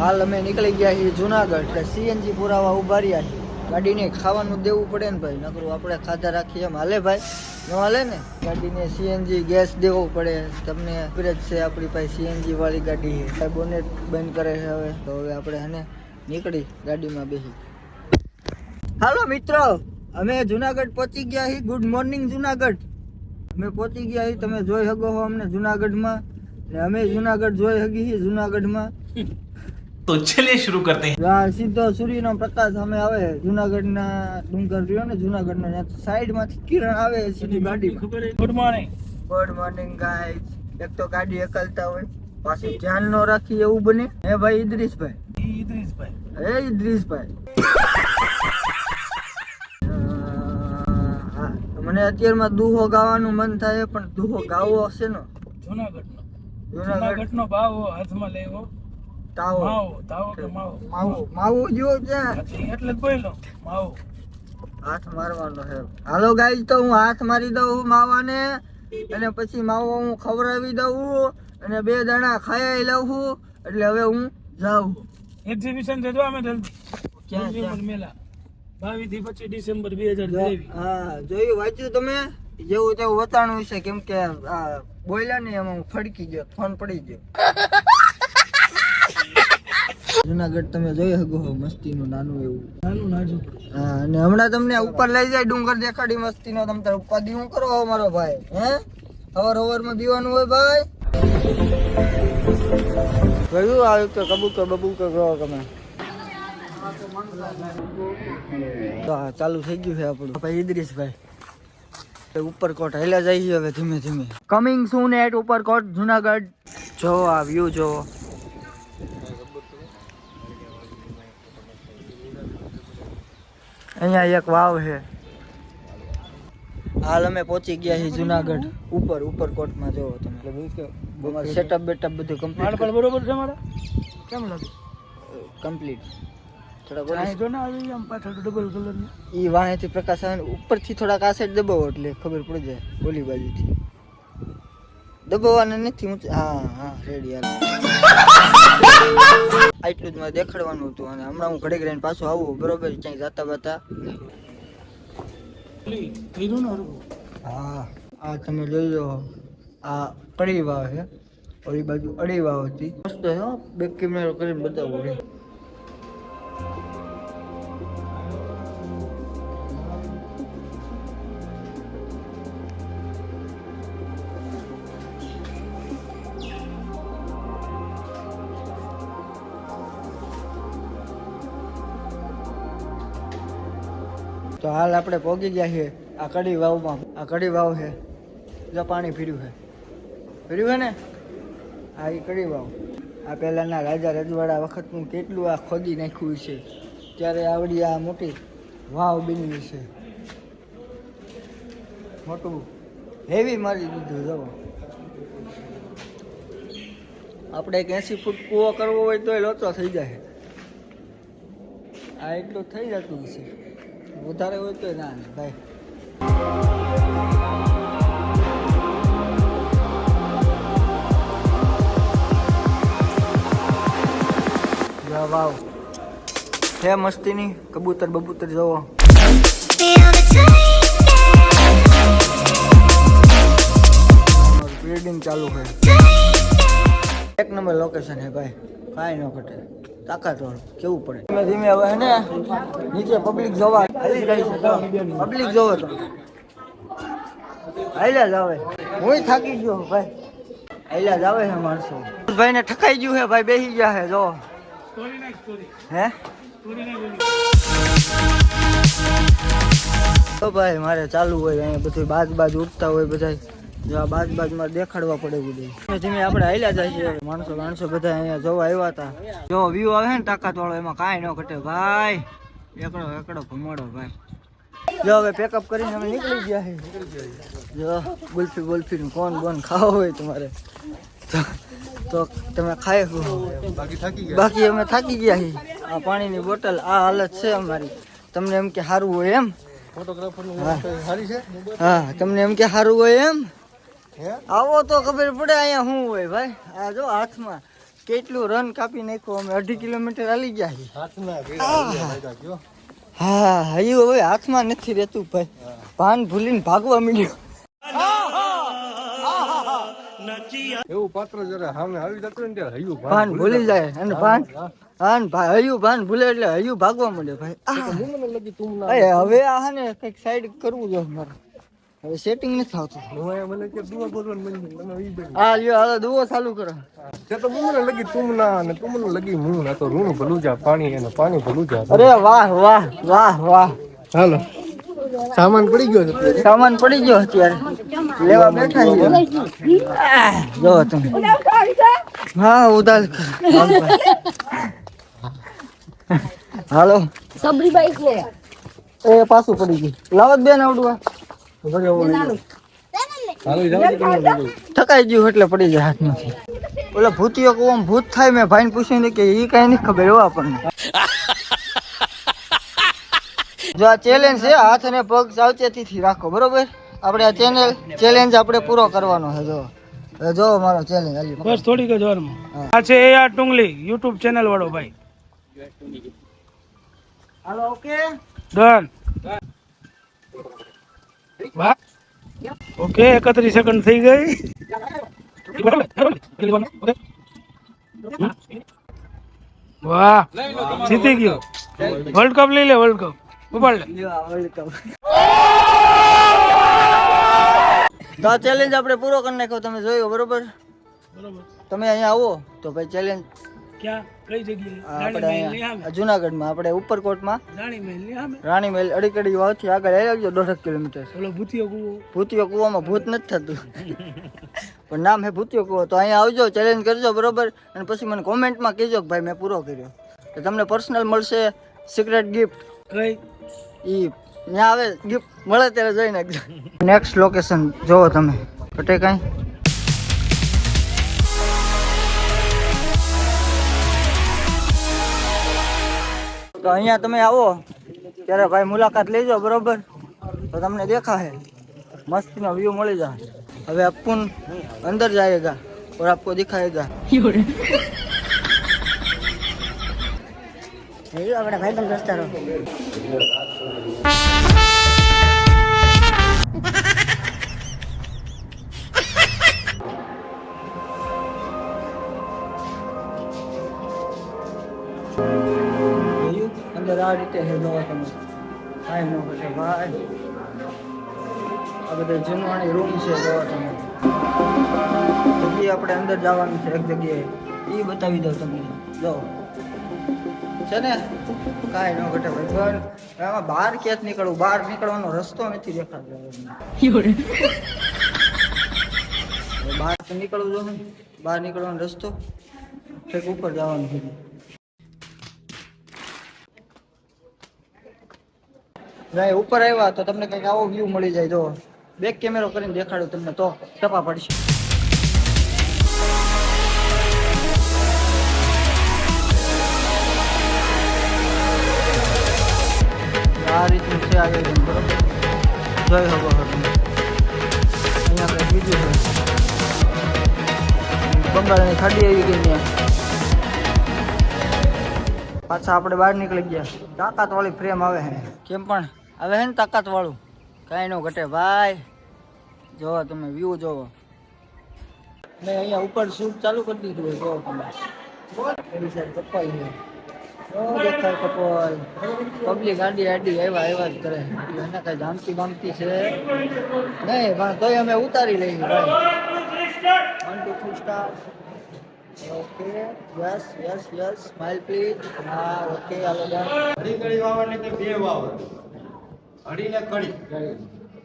હાલ અમે નીકળી ગયા છીએ જુનાગઢ. સીએનજી પુરાવા ઉભા રહ્યા છીએ. ગાડીને ખાવાનું દેવું પડે ને ભાઈ, નકરું આપણે ખાધા રાખીએ એમ હાલે ભાઈ? ન હાલે ને. ગાડીને સીએનજી ગેસ દેવો પડે. તમને ખબર જ છે આપણી પાસે સીએનજી વાળી ગાડી છે. બોનેટ બંધ કરે છે હવે. તો હવે આપણે હને નીકળી ગાડીમાં બેસી. હાલો મિત્રો, અમે જુનાગઢ પહોંચી ગયા છીએ. Good morning Junagadh. અમે પહોંચી ગયા છીએ, તમે જોઈ શકો છો અમને જુનાગઢમાં, ને અમે જુનાગઢ જોઈ શકી છીએ જુનાગઢમાં. તો ચલિए शुरू करते हैं. સીધો સૂર્યનો પ્રકાશ અમે આવે જુનાગઢના ડુંગર રહ્યો ને જુનાગઢના સાઈડ માંથી કિરણ આવે સીધી ગાડી. Good morning. Good morning guys. એક તો ગાડી એકલતા હોય, પાછી ધ્યાન ન રાખી એવું બને. હે ભાઈ ઇદ્રીસભાઈ? હે ઇદ્રીસભાઈ, મને અત્યારમાં દુહો ગાવાનું મન થાય, પણ દુહો ગાવો હશે ને જુનાગઢનો ભાવ હાથમાં લેવો. તાવો તાવો કે માવો? માવો જો ક્યાં એટલે જ બોલ્યો માવો. હાથ મારવાનો છે. હાલો ગાઈઝ, તો હું હાથ મારી દઉં માવાને, અને પછી માવો હું ખવડાવી દઉં, અને 2 દાણા ખાઈ લઉં. એટલે હવે હું જાઉં. એક્ઝિબિશન છે જો અમે જલ્દી. ક્યાં મેલા 22 થી 25 ડિસેમ્બર 2023. હા, જોયું, વાંચ્યું તમે? જેવું તેવું વતાણું છે, કેમ કે બોલ્યા ને એમાં હું ફડકી ગયો, ફોન પડી ગયો. જુનાગઢ તમે જોઈ શકો છો, મસ્તીનું નાનું એવું નાનું. હા, અને હમણાં તમને ઉપર લઈ જાય ડુંગર દેખાડી મસ્તીનો. તમે તાર ઉપાધિ શું કરો મારો ભાઈ? હે હવાર દીવાનું હોય ભાઈ. કયું આવ્યું કે કબૂતર બબૂતર કરો તમે? ચાલુ થઈ ગયું છે આપણું ભાઈ ઇદ્રીસભાઈ. ઉપરકોટ હેલા જઈએ હવે ધીમે ધીમે. Coming soon at Uparkot Junagadh. જો આ વ્યૂ જો. અહીંયા એક વાવ છે. હાલ અમે પહોંચી ગયા છીએ જુનાગઢ ઉપરકોટમાં. જો તમે સેટઅપ બેટઅપ બધું કમ્પ્લીટ. બરોબર છે મારા? કેમ લાગે? કમ્પ્લીટ. ડબલ ઈ વાહેથી પ્રકાશ આવે, ઉપરથી થોડાક આ સાઈડ દબાવો એટલે ખબર પડી જાય. ઓલી બાજુથી દબાવવાના નથી. હા રેડી. આટલું જ મારે દેખાડવાનું હતું, અને હમણાં હું ઘડીક રહીને પાછું આવું બરોબર. ક્યાંય જાતા બાતા. હા, આ તમે જોઈ લો, આ કડી વાવ છે, ઓલી બાજુ અડી વાવ હતી. મસ્ત છે. બેક કેમેરો કરીને બતાવું રે. તો હાલ આપણે પહોંચી ગયા છીએ આ કડી વાવમાં. આ કડી વાવ છે, જો પાણી ફીર્યું છે ને. આ એ કડી વાવ. આ પહેલાંના રાજા રજવાડા વખતનું કેટલું આ ખોદી નાખ્યું છે, ત્યારે આવડી આ મોટી વાવ બની છે. મોટું હેવી મારી દીધું. જો આપણે 80 ફૂટ કૂવો કરવો હોય તો એ લોચો થઈ જાય. આ એટલું થઈ જતું છે. વધારે હોય તો ના ભાઈ. વાવ હે મસ્તીની. કબૂતર બબૂતર જોવો. બ્રીડિંગ ચાલુ છે. એક નંબર લોકેશન હે ભાઈ, કાંઈ ન ઘટે. તાકાત વાળું કેવું પડે. ધીમે ધીમે હવે ને નીચે પબ્લિક જોવા હાલી જાય છે. પબ્લિક જોવો તો હાલ્યા જ આવે. હું થાકી ગયો ભાઈ. હાલ્યા જ આવે છે માણસો. ભાઈ ને ઠકાઈ ગયું છે ભાઈ, બેસી ગયા છે. જો હે તો ભાઈ મારે ચાલુ હોય અહીંયા બધું બાજ ઉઠતા હોય બધા. જો આ બાજમાં દેખાડવા પડે બધું. ધીમે ધીમે આપણે હાલ્યા જાય છે. માણસો બધા અહીંયા જોવા આવ્યા હતા. જો વ્યૂ આવે ને તાકાત વાળો, એમાં કાંઈ ન ઘટે ભાઈ. એકડો ભમાડો ભાઈ. જો હવે પેકઅપ કરીને અમે નીકળી ગયા છે. જો ગુલ્ફી કોણ ખાવો હોય તમારે તો તમે ખાઈ બાકી અમે થાકી ગયા છીએ. આ પાણીની બોટલ આ હાલત છે અમારી. તમને એમ કે સારું હોય એમ? હા, તમને એમ કે સારું હોય એમ? આવો તો ખબર પડે અહીંયા શું હોય ભાઈ. આ જો હાથમાં કેટલું રન કાપી નાખ્યું અમે 2.5 કિલોમીટર હાલી ગયા છીએ. હા હયું હવે હાથમાં નથી રહેતું ભાઈ. ભાન ભૂલીને ભાગવા મળ્યો. એવું પાત્ર જરા સામે આવી જતું ને ત્યારે હયું ભાન ભૂલી જાય અને ભાન હયું ભાન ભૂલે એટલે હયું ભાગવા મળે ભાઈ. મને લગી તું હવે આ ને કઈક સાઈડ કરવું જોઈએ મારે. હવે સેટિંગ નથી આવતું. મને કે દુઆ બોલવાનું મને ઈ બે હા લ્યો હાલો દુઓ ચાલુ કરો. તે તો મને લગી તું ના ને તું મને લગી હું ના તો રૂનું ભલું જા પાણી એને પાણી ભલું જા અરે વાહ વાહ વાહ વાહ. હાલો સામાન પડી ગયો છે સામાન પડી ગયો અત્યારે લેવા બેઠા છીએ. જો તમે હા ઉદાસ હાલો સબરી બાઈક લે એ પાછું પડી ગયું. લાવત બેન આવડવા હાલો જાવ થકાઈ ગયું એટલે પડી જાય હાથમાંથી. ઓલા ભૂતિયો કોમ ભૂત થાય મેં ભાઈને પૂછ્યું ને કે એ કઈ નથી ખબર એવો આપણને. જો આ ચેલેન્જ છે હાથ અને પગ સાવચેતીથી રાખો બરોબર. આપણે આ ચેલેન્જ આપણે પૂરો કરવાનો છે. જો હવે જો મારો ચેલેન્જ હાલી બસ થોડીક જ વારમાં. આ છે એ આ ટુંગલી યુટ્યુબ ચેનલ વાળો ભાઈ. Hello okay done. વાહ ઓકે 31 સેકન્ડ થઈ ગઈ. વાહ જીતી ગયો. વર્લ્ડ કપ લઈ લે વર્લ્ડ કપ ઉપાડ લે. તો આ ચેલેન્જ આપણે પૂરો કરી નાખ્યો. તમે જોયો બરોબર. બરોબર. તમે અહીંયા આવો તો ભાઈ ચેલેન્જ ક્યાં કઈ જગ્યાએ? આપણે રાણી મહેલ ની અહીંયા સામે. જુનાગઢમાં આપણે ઉપરકોટમાં રાણી મહેલ ની સામે. રાણી મહેલ અડીકડી વાવથી આગળ આવી આવજો 1.5 કિલોમીટર. ઓલો ભૂતિયો કૂવો. ભૂતિયો કૂવામાં ભૂત નથી થતું પણ નામ હે ભૂતિયો કૂવો. તો અહીંયા આવજો ચેલેન્જ કરજો બરોબર. અને પછી મને કોમેન્ટમાં કહેજો કે ભાઈ મેં પૂરો કર્યો. તો તમને પર્સનલ મળશે સિક્રેટ ગિફ્ટ. કઈ ઈ ત્યાં આવે ગિફ્ટ મળે ત્યારે જોઈ નાખજો. નેક્સ્ટ લોકેશન જોવો તમે કટે કાંઈ. તો અહીંયા તમે આવો ત્યારે ભાઈ મુલાકાત લેજો બરોબર. તો તમને દેખાશે મસ્તીનો વ્યૂ મળી જાય. હવે अपन अंदर जाएगा और आपको दिखाएगा. अपना भाई बंद दोस्तारो अंदर आ રીતે હે દવા તમે ભાઈ નો છે ભાઈ. આ બધા જૂનવાણી રૂમ છે દવા તમે. જગ્યાએ આપણે અંદર જવાનું છે એક જગ્યાએ એ બતાવી દઉં તમને. જો છે ને કાંઈ ન ઘટે ભાઈ પણ આમાં બહાર ક્યાંક નીકળવું. બહાર નીકળવાનો રસ્તો નથી દેખાતો. બહાર તો નીકળવું જો ને. બહાર નીકળવાનો રસ્તો ઠેક ઉપર જવાનું છે. ભાઈ ઉપર આવ્યા તો તમને કંઈક આવો વ્યૂ મળી જાય. જો બેક કેમેરો કરીને દેખાડું તમને તો ટપા પડશે. આ રીતનું છે આયોજન બરોબર. જોઈ શકો છો તમે. અહીંયા કંઈક બીજું છે. બંગાળની ખાડી આવી ગઈ ત્યાં. પાછા આપણે બહાર નીકળી ગયા. તાકાત વાળી ફ્રેમ આવે છે. કેમ પણ આવે છે ને તાકાત વાળું. કાંઈ ન ઘટે ભાઈ. જોવો તમે વ્યૂ જોવો. મેં અહીંયા ઉપર શૂટ ચાલુ કરી દીધું હોય. જોવો તમે એની સાઈડ કપલ છે. દેખાય કપલ. પબ્લિક આડી આવ્યા જ કરે. એટલે એને કઈ જામતી બામતી છે નહીં પણ તોય અમે ઉતારી લઈએ ભાઈ. 1 2 3 star. Okay yes yes yes smile please. હા ઓકે હાલો ડન. અઢી કડી વાવ એટલે કે 2 વાવ અઢી ને કડી.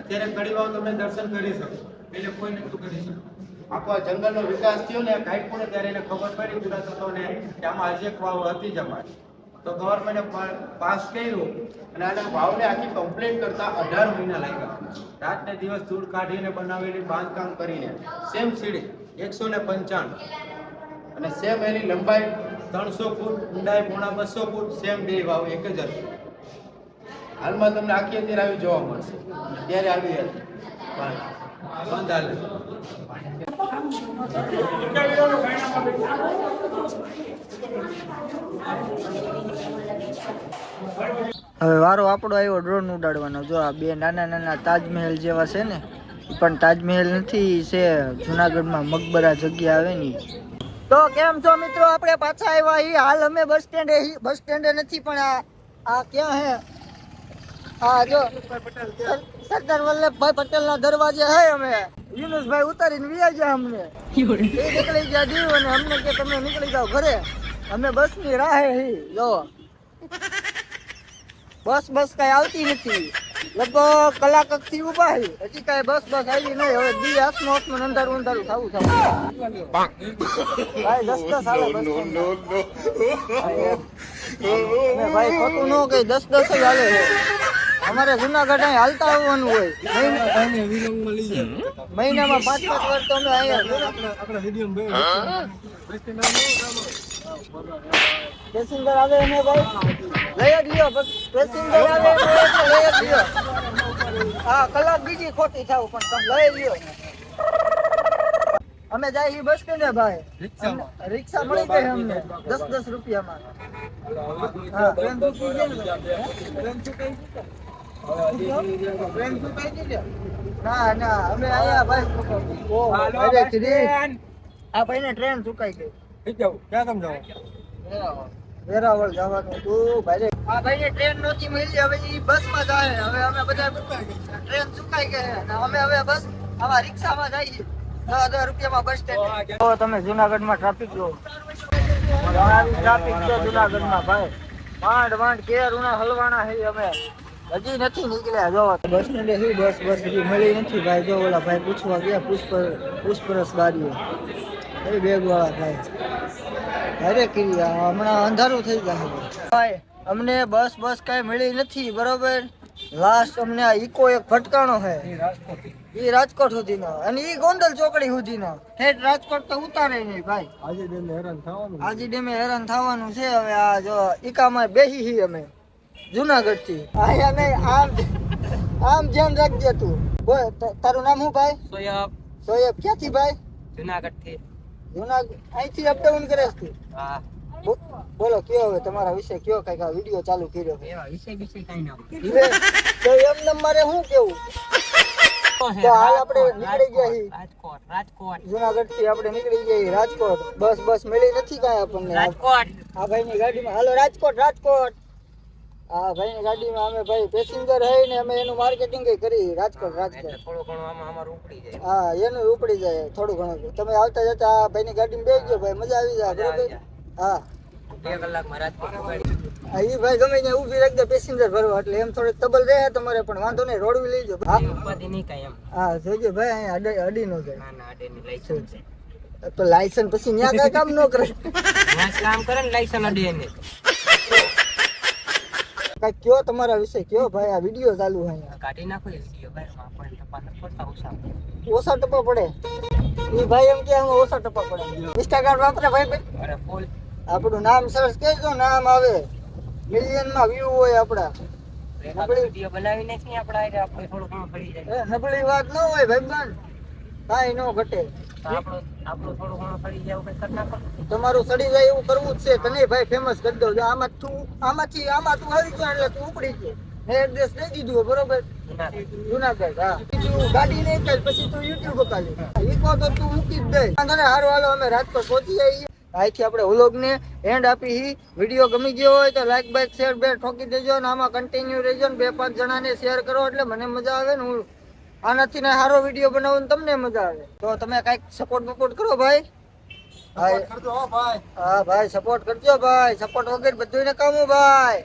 અત્યારે કડી વાવ તમે દર્શન કરી શકો. એટલે કોઈ નતું કરી શકો. આખો જંગલનો વિકાસ થયો ને કાંઈ પણ ત્યારે એને ખબર પડી પુરાતત્વને કે આમાં હજી એક વાવ હતી જ અમારી. તો ગવર્મેન્ટે પાસ કર્યું અને આના વાવને આખી કમ્પ્લીટ કરતા 18 મહિના લાગ્યા. રાત ને દિવસ ધૂળ કાઢીને બનાવેલી બાંધકામ કરીને સેમ સીડી 195 અને સેમ એની લંબાઈ 300 ફૂટ, ઊંડાઈ 250 ફૂટ, સેમ 2 વાવ એક જ હતી. હાલમાં તમને આખી અત્યારે આવી જોવા મળશે. ત્યારે આવી હતી બંધ હાલે. હવે વારો આપણો આવ્યો ડ્રોન ઉડાડવાનો. જો આ બે નાના નાના તાજમહેલ જેવા છે ને, ઈ પણ તાજમહેલ નથી, છે જુનાગઢમાં મકબરા જગ્યા આવે ને. તો કેમ છો મિત્રો, આપણે પાછા આવ્યા હી. હાલ અમે બસ સ્ટેન્ડે નથી, પણ આ ક્યાં હે? હા જો સરદાર વલ્લભભાઈ પટેલ ના દરવાજે હે. અમે યુનુસભાઈ ઉતારીને વ્યા ગયા. અમને એ નીકળી ગયા દીવ અને અમને કે તમે નીકળી જાઓ ઘરે. અમે બસ ની રાહે હી. જો બસ કઈ આવતી નથી. લગભગ કલાક થી ઉભા હી, હજી કઈ બસ આવી નહીં. હવે દી હાથમાં અંધારું થવું ભાઈ. 10 હાલે બસ. ભાઈ ખોટું ન કઈ 10 જ હાલે છે. અમારે જુનાગઢ અહીં હાલતા આવવાનું હોય. મહિનામાં 5-5 વાર તો અમે અહીંયા પેસેન્જર આવે ને ભાઈ લઈ જ લ્યો. પેસેન્જર આવે એટલે લઈ જ લ્યો. હા કલાક બીજી ખોટી થાવ પણ તમે લઈ લ્યો. અમે જાય બસ સ્ટેન્ડે ભાઈ. રિક્ષા મળી ગઈ અમને 10 રૂપિયામાં. હા ટ્રેન ના અમે આયા ભાઈ. આ ભાઈ ને ટ્રેન ચુકાઈ ગઈ. ક્યાં તમે જાઓ? વેરાવળ જવાનું તું ભાઈ. આ ભાઈ ને ટ્રેન નહોતી મળી, હવે ઈ બસ માં જાય. હવે અમે બધા ટ્રેન ચુકાઈ ગઈ અને અમે હવે બસ આવા રિક્ષામાં જઈએ. 10 રૂપિયામાં બસ સ્ટેન્ડ. તો તમે જુનાગઢમાં ટ્રાફિક જો, ટ્રાફિક છે જુનાગઢમાં ભાઈ. માંડ કેર ઉના હલવાના છે. અમે હજી નથી નીકળ્યા. જો બસ સ્ટેન્ડે શું બસ હજી મળી નથી ભાઈ. જો ઓલા ભાઈ પૂછવા ગયા પુષ્પરસ ગાડીઓ એ બેગ વાળા ભાઈ. અરે કિરિયા હમણાં અંધારું થઈ જશે ભાઈ. અમને બસ કઈ મળી નથી બરોબર. લાસ્ટ અમને આ ઇકો એક ફટકાણો છે. ઈ રાજકોટ સુધીનો અને ઈ ગોંડલ ચોકડી સુધીનો. ઠેઠ રાજકોટ તો ઉતારે નહીં ભાઈ. આજે ડેમે હેરાન થવાનું છે. હવે આ જો ઈકામાં બેસી હી અમે જુનાગઢ થી. આયા નહીં આમ ધ્યાન રાખજે તું. બોલ તારું નામ શું ભાઈ? સોયબ. ક્યાંથી ભાઈ? જુનાગઢ થી. અહીંથી અપડાઉન કરે છે? હા. બોલો કયો હવે તમારા વિશે કયો, કઈક આ વિડિયો ચાલુ કર્યો એવા વિષય કઈ ના. તો એમને મારે શું કેવું? તો હાલ આપણે નીકળી ગયા હી રાજકોટ જુનાગઢ થી. આપણે નીકળી ગયા રાજકોટ. બસ મળી નથી કાંઈ આપણને. રાજકોટ આ ભાઈ ની ગાડીમાં હાલો રાજકોટ. આ ભાઈ ની ગાડીમાં અમે ભાઈ પેસેન્જર હઈ ને અમે એનું માર્કેટિંગ કરી રાજકોટ. થોડું ઘણું આમાં અમારું ઉપડી જાય. હા એનું ઉપડી જાય થોડું ઘણું. તમે આવતા જતા આ ભાઈ ની ગાડીમાં બેસી ગયો ભાઈ, મજા આવી જાય બરોબર. હા 2 કલાકમાં રાજકોટ ઉગાડી. ઈ ભાઈ ગમે ત્યાં ઊભી રાખી દે પેસેન્જર ભરવા, એટલે એમ થોડીક તબલ રહે તમારે, પણ વાંધો નહીં રોડવી લેજો. ઉપાધિ નહીં કાંઈ એમ. હા જોજો ભાઈ અહીંયા અડી નો જાય. ના અડેની લાયસન્સ છે. તો લાયસન્સ પછી ન્યા કઈ કામ ન કરે. કામ કરે ને લાયસન્સ અડે ને. કઈ કયો તમારા વિશે કયો ભાઈ. આ વિડિયો ચાલુ છે અહીંયા. કાઢી નાખો એ વિડિયો ભાઈ. આપણે તપાસ કરતા ઓછા ટપા પડે. ઈ ભાઈ એમ કે આમાં ઓછા ટપા પડે. ઇન્સ્ટાગ્રામ વાપરે ભાઈ? અરે ફૂલ. આપણું નામ સર્ચ કરજો, નામ આવે, મિલિયન માં વ્યૂ હોય આપડા. વિડિયો બનાવી નાખી આપણે થોડું ઘણું પડી જાય. નબળી વાત ન હોય ભાઈ, કાંઈ ન ઘટે. આપણું થોડું ઘણું પડી જાય એવું કરી નાખો. તમારું સડી જાય એવું કરવું જ છે કે નહીં ભાઈ? ફેમસ કરી દો. આમાં તું આવી જાય એટલે તું ઉપડી ગયો. મેં એડ્રેસ દઈ દીધું બરોબર. જુનાગઢ. હા ગાડી નહીં ચાલ પછી તું યુટ્યુબ કાઢી ઈકો તો તું મૂકી જ દે. વાંધો ને હારું હાલો અમે રાજકોટ પહોંચી જઈએ. અહીંથી આપણે વ્લોગ ને એન્ડ આપી. વિડીયો ગમી ગયો હોય તો લાઈક બાઈક શેર બે ઠોકી દેજો અને આમાં કન્ટિન્યુ રહેજો ને 2-5 જણાને શેર કરો એટલે મને મજા આવે ને. હું આનાથી ને સારો વિડીયો બનાવું તમને મજા આવે. તો તમે કઈક સપોર્ટ કરો ભાઈ. હા ભાઈ સપોર્ટ કરજો ભાઈ. સપોર્ટ વગર બધું ને કામું ભાઈ.